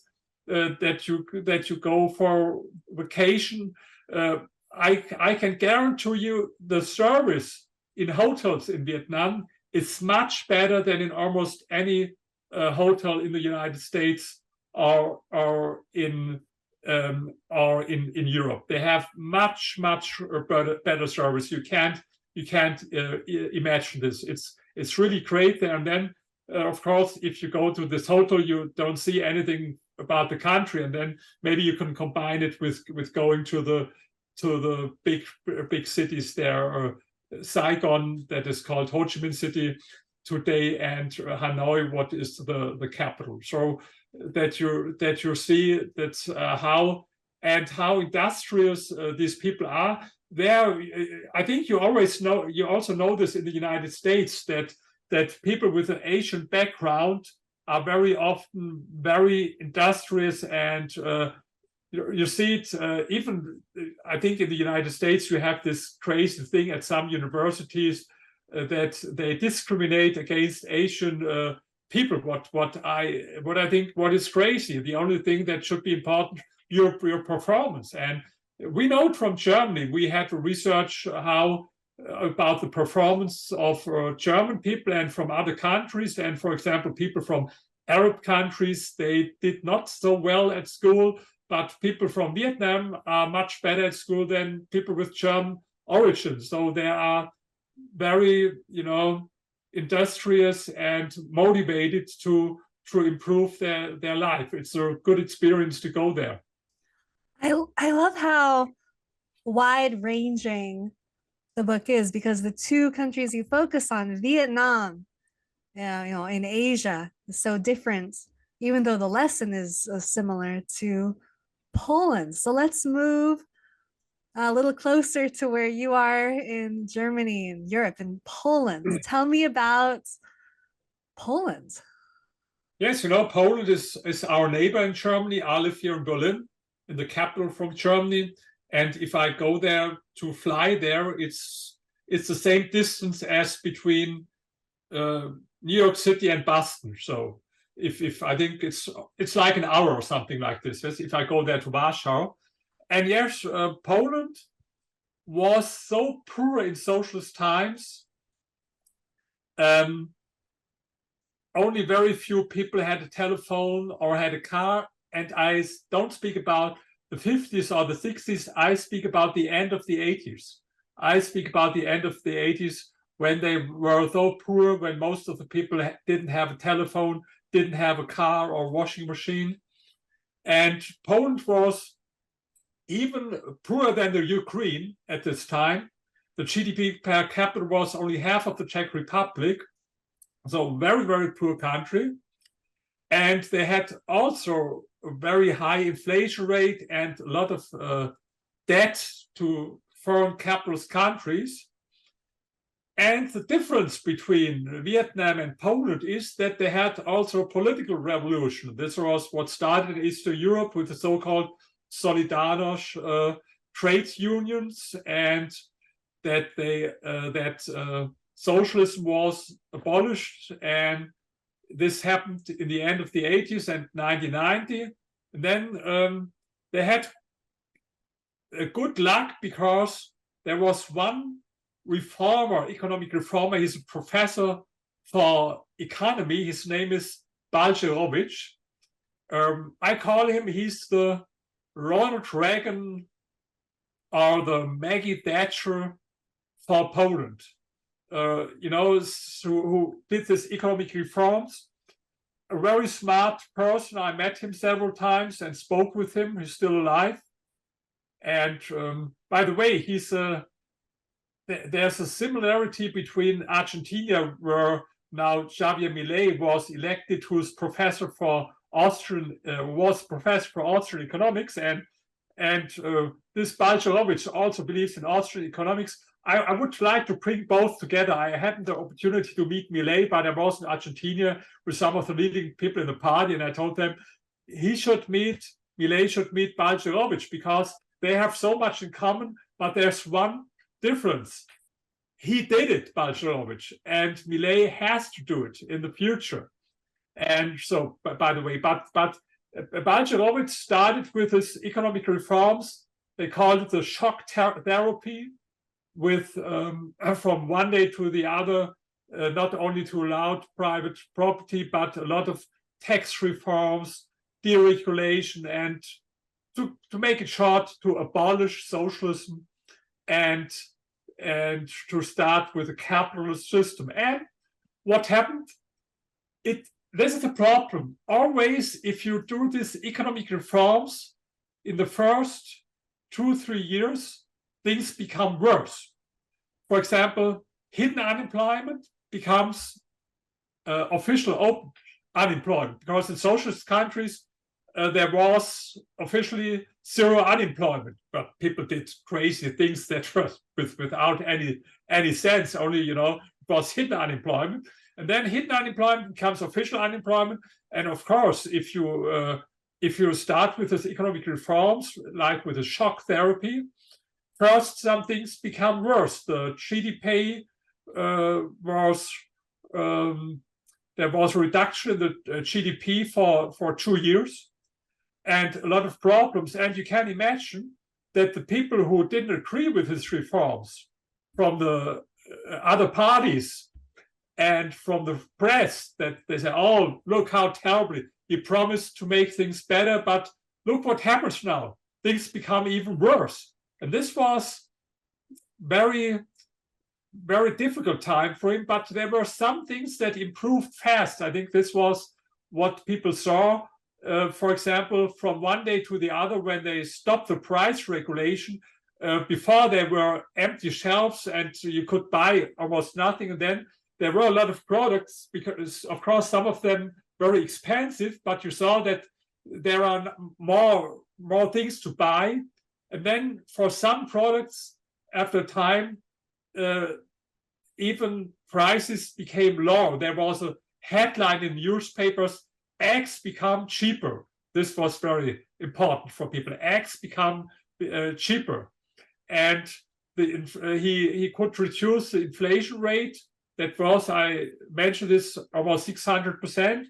that you go for vacation. I can guarantee you the service in hotels in Vietnam is much better than in almost any hotel in the United States or in Europe. They have much better service. You can't imagine this. It's really great there. And then of course, if you go to this hotel, you don't see anything about the country, and then maybe you can combine it with going to the big cities there, Saigon, that is called Ho Chi Minh City today, and Hanoi, what is the capital. So that you see that's how industrious these people are. There, I think you also know this in the United States, that people with an Asian background are very often very industrious, and you see it even, I think in the United States, you have this crazy thing at some universities that they discriminate against Asian people. What I think is crazy. The only thing that should be important, your performance. And we know it from Germany. We had to research about the performance of German people and from other countries. And for example, people from Arab countries, they did not so well at school, but people from Vietnam are much better at school than people with German origin. So they are very, industrious and motivated to improve their life. It's a good experience to go there. I love how wide-ranging the book is, because the two countries you focus on, Vietnam, in Asia, is so different, even though the lesson is similar to Poland. So let's move a little closer to where you are in Germany and Europe, and Poland. Tell me about Poland. Yes, Poland is our neighbor in Germany. I live here in Berlin, in the capital from Germany. And if I go there to fly there, it's the same distance as between New York City and Boston. So if I think it's like an hour or something like this. Yes, if I go there to Warsaw. And yes, Poland was so poor in socialist times. Only very few people had a telephone or had a car. And I don't speak about the 50s or the 60s. I speak about the end of the 80s. I speak about the end of the 80s, when they were so poor, when most of the people didn't have a telephone, didn't have a car or washing machine. And Poland was even poorer than the Ukraine at this time. The GDP per capita was only half of the Czech Republic. So very, very poor country. And they had also a very high inflation rate and a lot of debt to foreign capitalist countries. And the difference between Vietnam and Poland is that they had also a political revolution. This was what started in Eastern Europe with the so-called Solidarność trade unions, and that socialism was abolished, and this happened in the end of the 80s and 1990. And then they had good luck because there was one reformer, economic reformer. He's a professor for economy. His name is Balcerowicz. I call him, he's the Ronald Reagan or the Maggie Thatcher for Poland. Who did this economic reforms. A very smart person. I met him several times and spoke with him. He's still alive. And by the way, there's a similarity between Argentina, where now Javier Milei was elected, who's professor for Austrian economics, and this Balcerowicz also believes in Austrian economics. I would like to bring both together. I hadn't the opportunity to meet Milei, but I was in Argentina with some of the leading people in the party, and I told them Milei should meet Balcerowicz because they have so much in common, but there's one difference. He did it, Balcerowicz, and Milei has to do it in the future. And so, by the way, but Balcerowicz started with his economic reforms. They called it the shock therapy, with from one day to the other, not only to allow private property, but a lot of tax reforms, deregulation, and to make it short, to abolish socialism and to start with a capitalist system. And what happened? This is the problem. Always, if you do these economic reforms in the first 2-3 years, things become worse. For example, hidden unemployment becomes official open unemployment, because in socialist countries there was officially zero unemployment, but people did crazy things that were without any sense. Only, it was hidden unemployment, and then hidden unemployment becomes official unemployment. And of course, if you start with these economic reforms, like with a shock therapy, first some things become worse. The GDP there was a reduction in the GDP for 2 years, and a lot of problems. And you can imagine that the people who didn't agree with his reforms, from the other parties and from the press, that they say, oh, look how terribly he promised to make things better, but look what happens now. Things become even worse. And this was very, very difficult time for him, but there were some things that improved fast. I think this was what people saw. For example, from one day to the other, when they stopped the price regulation, before there were empty shelves and you could buy almost nothing. And then there were a lot of products, because of course some of them very expensive, but you saw that there are more things to buy. And then for some products, after time, even prices became low. There was a headline in newspapers, eggs become cheaper. This was very important for people. Eggs become cheaper. And he could reduce the inflation rate. That was, I mentioned this, almost 600%.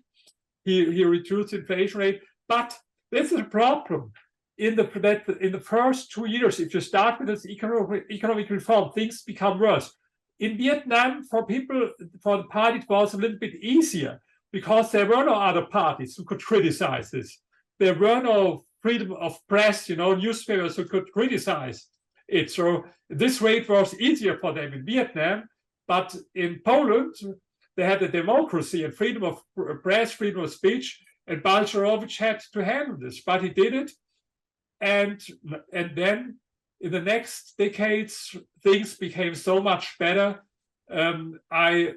He reduced the inflation rate. But this is a problem. In the first 2 years, if you start with this economic reform, things become worse. In Vietnam, for the party, it was a little bit easier, because there were no other parties who could criticize this. There were no freedom of press, newspapers who could criticize it. So this way it was easier for them in Vietnam. But in Poland, they had a democracy and freedom of press, freedom of speech, and Balcerowicz had to handle this, but he did it. And then in the next decades, things became so much better. I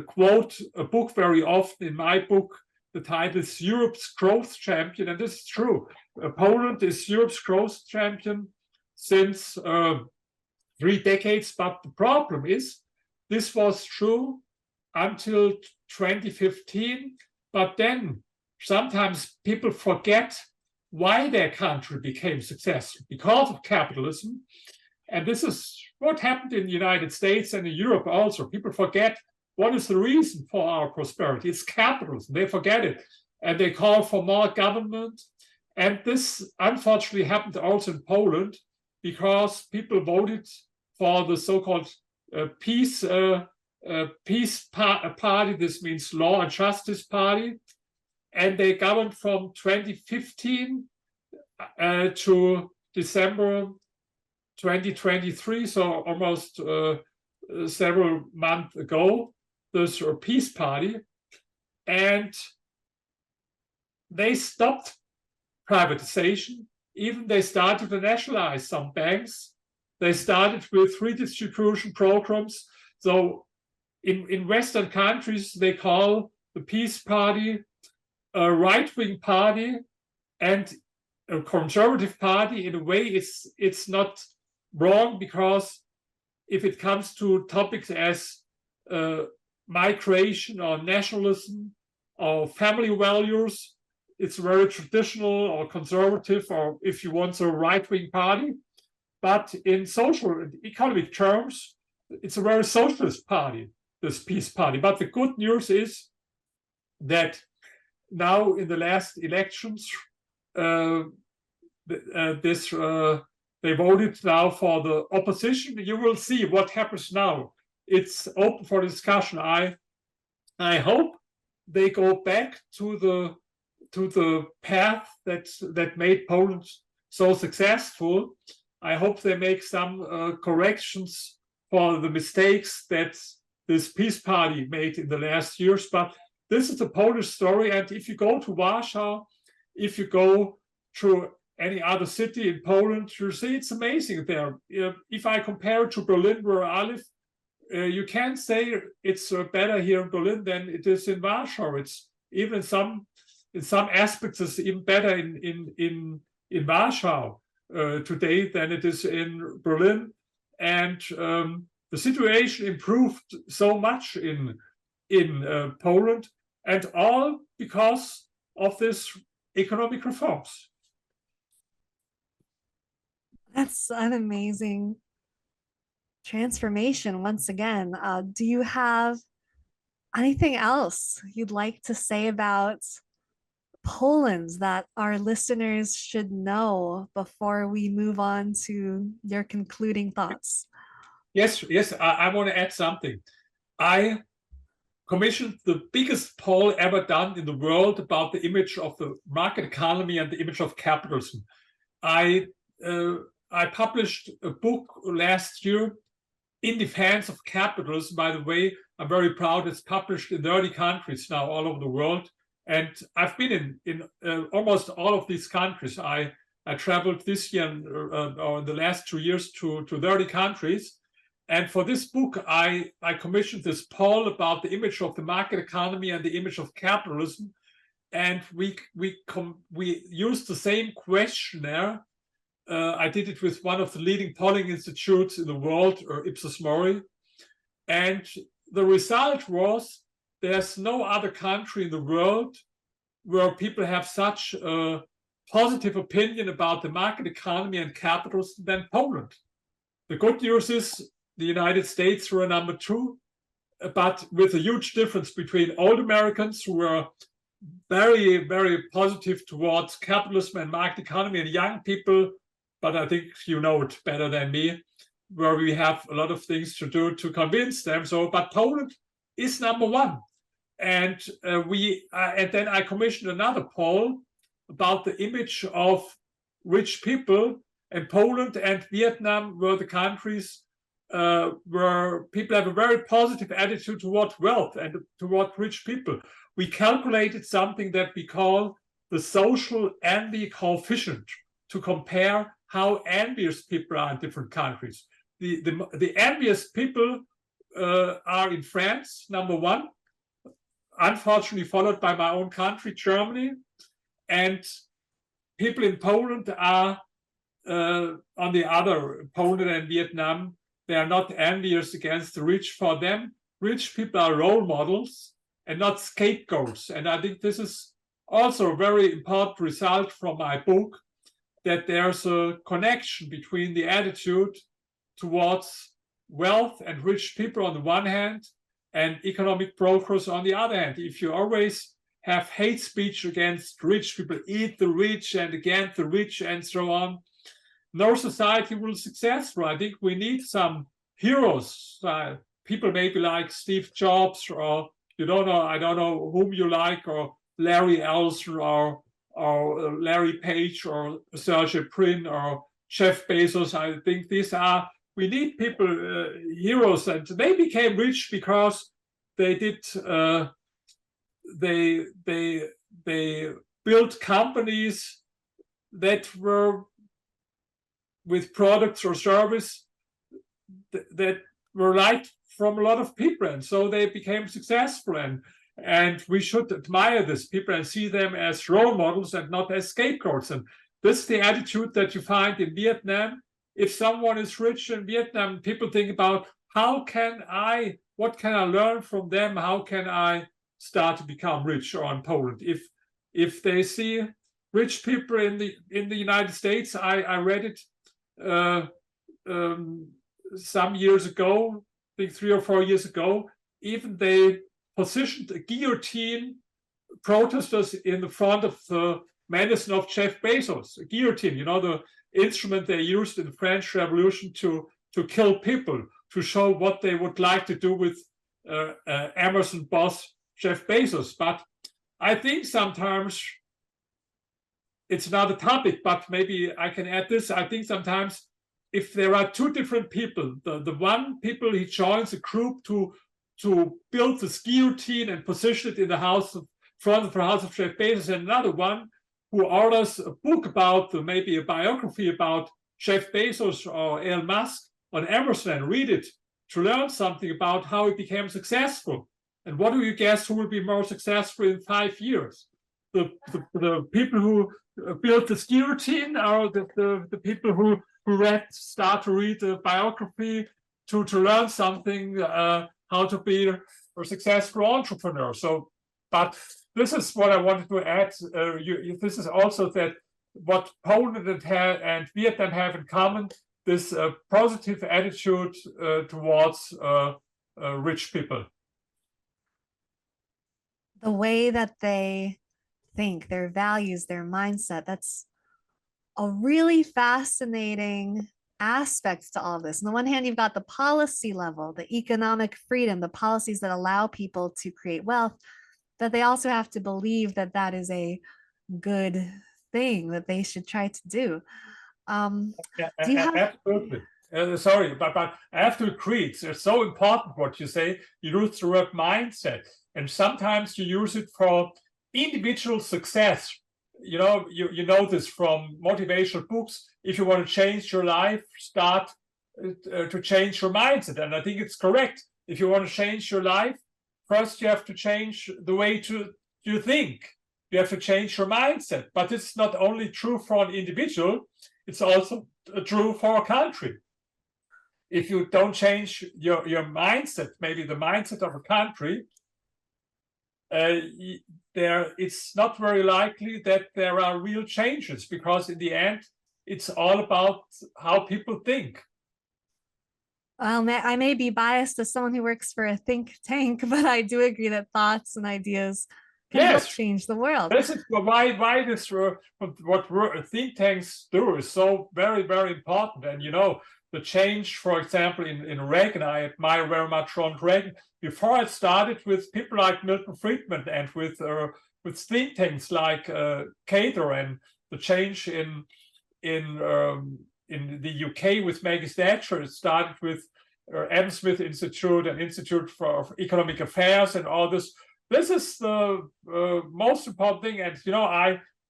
quote a book very often in my book. The title is Europe's Growth Champion, and this is true. Poland is Europe's growth champion since 3 decades, but the problem is this was true until 2015, but then sometimes people forget why their country became successful, because of capitalism. And this is what happened in the United States and in Europe also. People forget what is the reason for our prosperity. It's capitalism. They forget it. And they call for more government. And this unfortunately happened also in Poland, because people voted for the so-called peace party. This means Law and Justice Party. And they governed from 2015 to December 2023, so almost several months ago, this Peace Party. And they stopped privatization. Even they started to nationalize some banks. They started with redistribution programs. So in Western countries, they call the Peace Party a right-wing party and a conservative party. In a way, it's not wrong, because if it comes to topics as migration or nationalism or family values, it's very traditional or conservative, or if you want, a right-wing party. But in social and economic terms, it's a very socialist party, this Peace Party. But the good news is that now in the last elections, they voted now for the opposition. You will see what happens now. It's open for discussion. I hope they go back to the path that made Poland so successful. I hope they make some corrections for the mistakes that this Peace Party made in the last years. But this is the Polish story. And if you go to Warsaw, if you go to any other city in Poland, you see it's amazing there. If I compare it to Berlin, where I live, you can't say it's better here in Berlin than it is in Warsaw. It's even in some aspects, it's even better in Warsaw today than it is in Berlin. And the situation improved so much in Poland, and all because of this economic reforms. That's an amazing transformation once again. Do you have anything else you'd like to say about Poland that our listeners should know before we move on to your concluding thoughts? Yes, I want to add something. I commissioned the biggest poll ever done in the world about the image of the market economy and the image of capitalism. I published a book last year, In Defense of Capitalism. By the way, I'm very proud it's published in 30 countries now all over the world. And I've been in almost all of these countries. I traveled this year or in the last 2 years to 30 countries. And for this book, I commissioned this poll about the image of the market economy and the image of capitalism. And we used the same questionnaire. I did it with one of the leading polling institutes in the world, or Ipsos Mori. And the result was there's no other country in the world where people have such a positive opinion about the market economy and capitalism than Poland. The good news is the United States were number 2, but with a huge difference between old Americans who were very, very positive towards capitalism and market economy, and young people, but I think you know it better than me, where we have a lot of things to do to convince them. So, but Poland is number 1. And and then I commissioned another poll about the image of rich people, and Poland and Vietnam were the countries where people have a very positive attitude toward wealth and toward rich people. We calculated something that we call the social envy coefficient to compare how envious people are in different countries. The envious people are in France, number 1, unfortunately followed by my own country, Germany. And people in Poland are on the other, Poland and Vietnam, they are not envious against the rich. For them, rich people are role models and not scapegoats. And I think this is also a very important result from my book, that there's a connection between the attitude towards wealth and rich people on the one hand and economic progress on the other hand. If you always have hate speech against rich people, eat the rich and against the rich and so on, no society will be successful. I think we need some heroes, people maybe like Steve Jobs, or I don't know whom you like, or Larry Ellison, or Larry Page, or Sergey Brin, or Jeff Bezos. I think we need people, heroes, and they became rich because they did, they built companies that were with products or service that were liked from a lot of people, and so they became successful. And we should admire these people and see them as role models and not as scapegoats. And this is the attitude that you find in Vietnam. If someone is rich in Vietnam, people think about what can I learn from them? How can I start to become rich? Or in Poland, if they see rich people in the United States, I read it some years ago, I think 3 or 4 years ago, even they positioned a guillotine protesters in the front of the mansion of Jeff Bezos. A guillotine, the instrument they used in the French Revolution to kill people, to show what they would like to do with Amazon boss Jeff Bezos. But I think sometimes it's not a topic, but maybe I can add this. I think sometimes if there are two different people, the one people he joins a group to build this guillotine and position it in the front of the house of Jeff Bezos, and another one who orders a book about, maybe a biography about Jeff Bezos or Elon Musk on Amazon, and read it to learn something about how he became successful. And what do you guess who will be more successful in 5 years? The people who built this guillotine, or the people who start to read the biography to learn something, how to be a successful entrepreneur. So, but this is what I wanted to add. This is also that what Poland and Vietnam have in common, this positive attitude towards rich people. The way that they think, their values, their mindset, that's a really fascinating aspects to all of this. On the one hand, you've got the policy level, the economic freedom, the policies that allow people to create wealth, but they also have to believe that that is a good thing that they should try to do. Do you have... Absolutely. Sorry, but I have to agree. It's so important what you say. You use the word mindset, and sometimes you use it for individual success. You know this from motivational books. If you want to change your life, start to change your mindset. And I think it's correct. If you want to change your life, first you have to change the way you think. You have to change your mindset. But it's not only true for an individual, it's also true for a country. If you don't change your mindset, maybe the mindset of a country, it's not very likely that there are real changes, because in the end, it's all about how people think. I may be biased as someone who works for a think tank, but I do agree that thoughts and ideas can help change the world. This is why this what think tanks do is so very, very important. And the change, for example, in Reagan, I admire very much Ronald Reagan. Before it started with people like Milton Friedman and with think tanks like Cater, and the change in the UK with Maggie Thatcher. It started with Adam Smith Institute and Institute for Economic Affairs and all this. This is the most important thing. And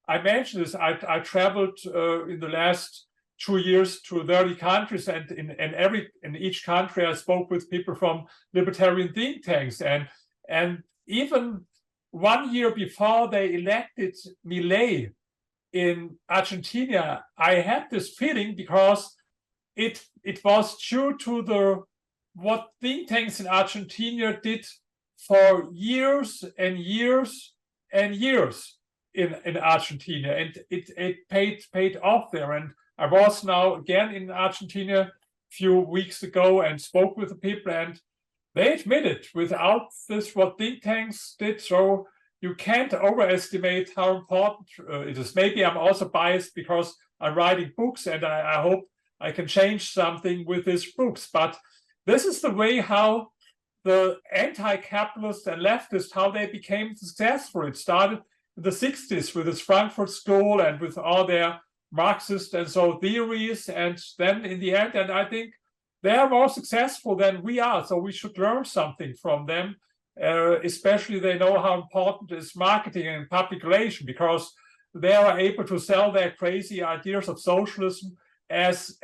I mentioned this. I traveled in the last 2 years to 30 countries, and in each country I spoke with people from libertarian think tanks, and even 1 year before they elected Milei in Argentina, I had this feeling, because it was due to what think tanks in Argentina did for years and years and years. in Argentina, and it paid off there. And I was now again in Argentina a few weeks ago and spoke with the people, and they admitted without this what think tanks did. So you can't overestimate how important it is. Maybe I'm also biased because I'm writing books, and I hope I can change something with these books. But this is the way how the anti-capitalists and leftists, how they became successful. It started in the 60s with this Frankfurt School and with all their Marxist and so theories. And then in the end, and I think they are more successful than we are. So we should learn something from them. Especially they know how important is marketing and public relation, because they are able to sell their crazy ideas of socialism as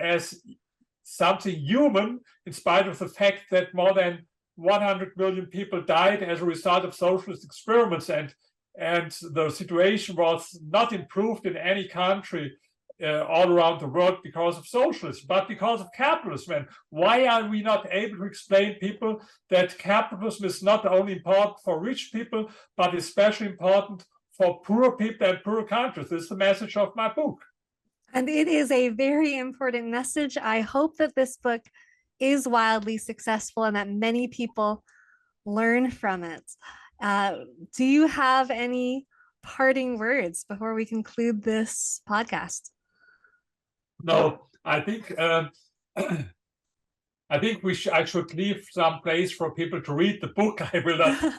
something human, in spite of the fact that more than 100 million people died as a result of socialist experiments, and the situation was not improved in any country all around the world because of socialism, but because of capitalism. And why are we not able to explain people that capitalism is not only important for rich people, but especially important for poor people and poor countries? This is the message of my book. And it is a very important message. I hope that this book is wildly successful and that many people learn from it. Do you have any parting words before we conclude this podcast? No, I think I should leave some place for people to read the book. I will not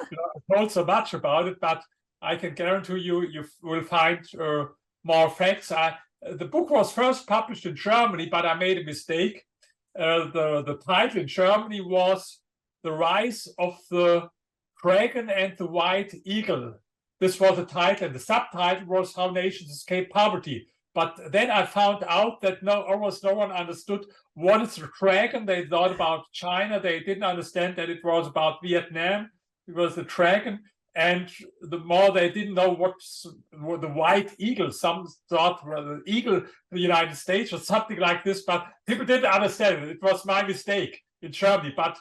told so much about it, but I can guarantee you will find more facts. The book was first published in Germany, but I made a mistake. The title in Germany was The Rise of the Dragon and the White Eagle. This was the title, and the subtitle was How Nations Escape Poverty. But then I found out that almost no one understood what is the dragon. They thought about China. They didn't understand that it was about Vietnam. It was the dragon. And the more they didn't know what the white eagle. Some thought the eagle in the United States or something like this, but people didn't understand it. It was my mistake in Germany. But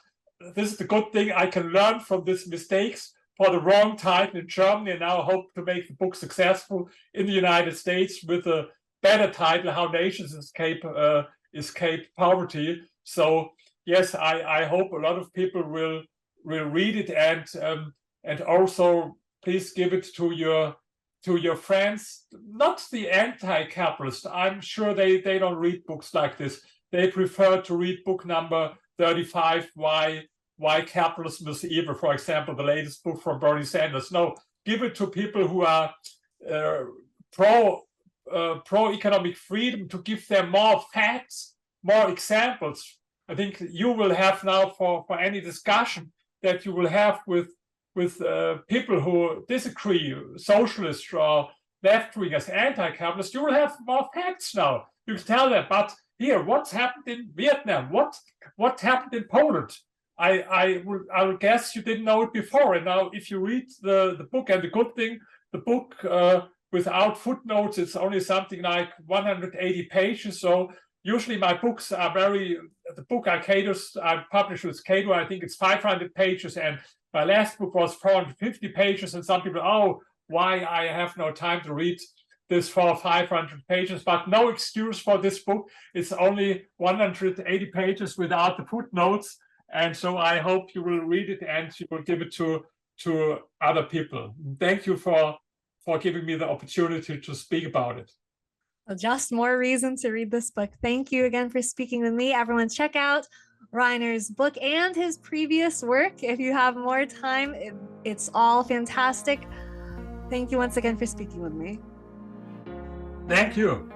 this is the good thing. I can learn from these mistakes for the wrong title in Germany, and now hope to make the book successful in the United States with a better title, How Nations Escape Poverty. So yes, I hope a lot of people will read it, and also please give it to your friends, not the anti-capitalist. I'm sure they don't read books like this. They prefer to read book number 35, Why Capitalism is Evil, for example, the latest book from Bernie Sanders. No, give it to people who are pro-economic freedom, to give them more facts, more examples. I think you will have now for any discussion that you will have with people who disagree, socialists or left-wingers, anti-capitalists, you will have more facts now. You can tell them, but here, what's happened in Vietnam? What happened in Poland? I will guess you didn't know it before. And now if you read the book, and the good thing, the book without footnotes, it's only something like 180 pages. So usually my books are the book I published with Cato, I think it's 500 pages, and my last book was 450 pages, and some people, why I have no time to read this for 500 pages, but no excuse for this book. It's only 180 pages without the footnotes, and so I hope you will read it and you will give it to other people. Thank you for giving me the opportunity to speak about it. Well, just more reason to read this book. Thank you again for speaking with me. Everyone, check out Rainer's book and his previous work if you have more time. It's all fantastic. Thank you once again for speaking with me. Thank you.